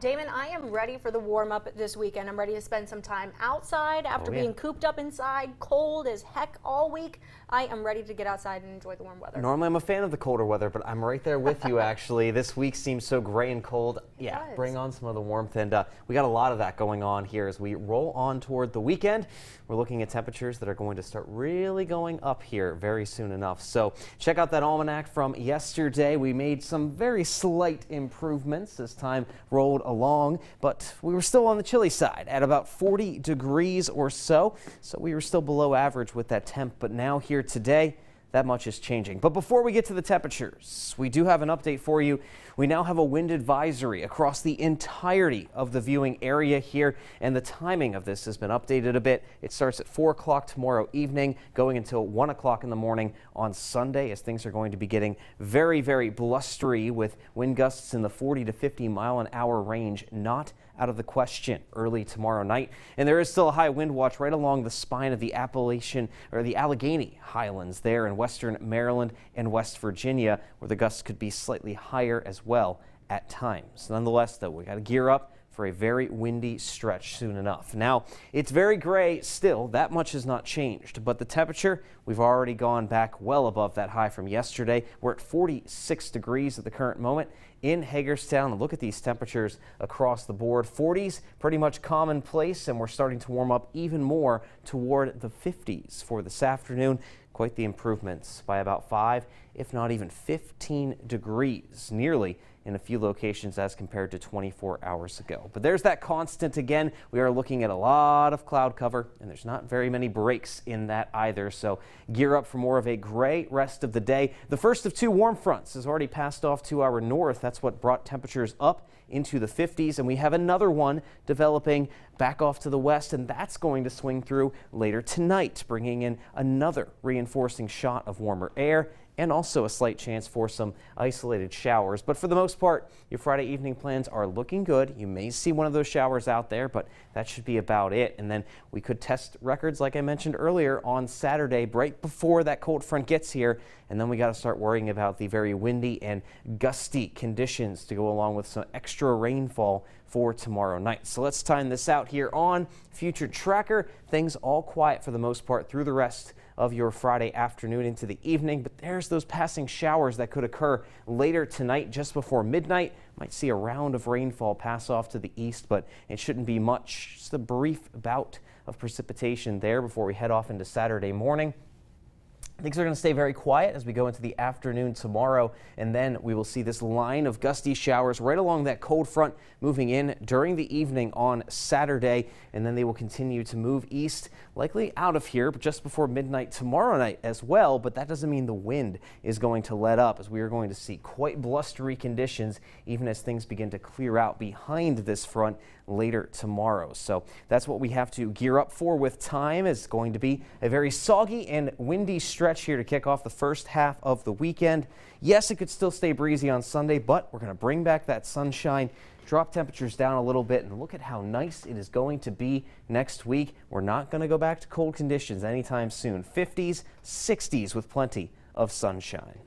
Damon, I am ready for the warm up this weekend. I'm ready to spend some time outside after being cooped up inside, cold as heck all week. I am ready to get outside and enjoy the warm weather. Normally I'm a fan of the colder weather, but I'm right there with you actually. This week seems so gray and cold. Bring on some of the warmth, and we got a lot of that going on here as we roll on toward the weekend. We're looking at temperatures that are going to start really going up here very soon enough. So check out that almanac from yesterday. We made some very slight improvements as time rolled along, but we were still on the chilly side at about 40 degrees or so. So we were still below average with that temp, but now here today, that much is changing. But before we get to the temperatures, we do have an update for you. We now have a wind advisory across the entirety of the viewing area here, and the timing of this has been updated a bit. It starts at 4 o'clock tomorrow evening, going until 1 o'clock in the morning on Sunday, as things are going to be getting very, very blustery with wind gusts in the 40 to 50 mile an hour range, not out of the question early tomorrow night. And there is still a high wind watch right along the spine of the the Allegheny Highlands there in western Maryland and West Virginia, where the gusts could be slightly higher as well at times. Nonetheless, though, we got to gear up for a very windy stretch soon enough. Now, it's very gray still. That much has not changed, but the temperature, we've already gone back well above that high from yesterday. We're at 46 degrees at the current moment in Hagerstown. Look at these temperatures across the board. 40s pretty much commonplace, and we're starting to warm up even more toward the 50s for this afternoon. Quite the improvements by about 5, if not even 15 degrees, nearly in a few locations as compared to 24 hours ago. But there's that constant again. We are looking at a lot of cloud cover, and there's not very many breaks in that either. So gear up for more of a gray rest of the day. The first of 2 warm fronts has already passed off to our north. That's what brought temperatures up into the 50s, and we have another one developing back off to the west, and that's going to swing through later tonight, bringing in another reinforcing shot of warmer air and also a slight chance for some isolated showers. But for the most part, your Friday evening plans are looking good. You may see one of those showers out there, but that should be about it. And then we could test records, like I mentioned earlier, on Saturday, right before that cold front gets here. And then we got to start worrying about the very windy and gusty conditions to go along with some extra rainfall for tomorrow night. So let's time this out here on Future Tracker. Things all quiet for the most part through the rest of your Friday afternoon into the evening, but there's those passing showers that could occur later tonight just before midnight. Might see a round of rainfall pass off to the east, but it shouldn't be much. Just a brief bout of precipitation there before we head off into Saturday morning. Things are going to stay very quiet as we go into the afternoon tomorrow, and then we will see this line of gusty showers right along that cold front moving in during the evening on Saturday, and then they will continue to move east, likely out of here just before midnight tomorrow night as well. But that doesn't mean the wind is going to let up, as we are going to see quite blustery conditions even as things begin to clear out behind this front later tomorrow. So that's what we have to gear up for with time. It's going to be a very soggy and windy stretch here to kick off the first half of the weekend. Yes, it could still stay breezy on Sunday, but we're going to bring back that sunshine, drop temperatures down a little bit, and look at how nice it is going to be next week. We're not going to go back to cold conditions anytime soon. 50s, 60s with plenty of sunshine.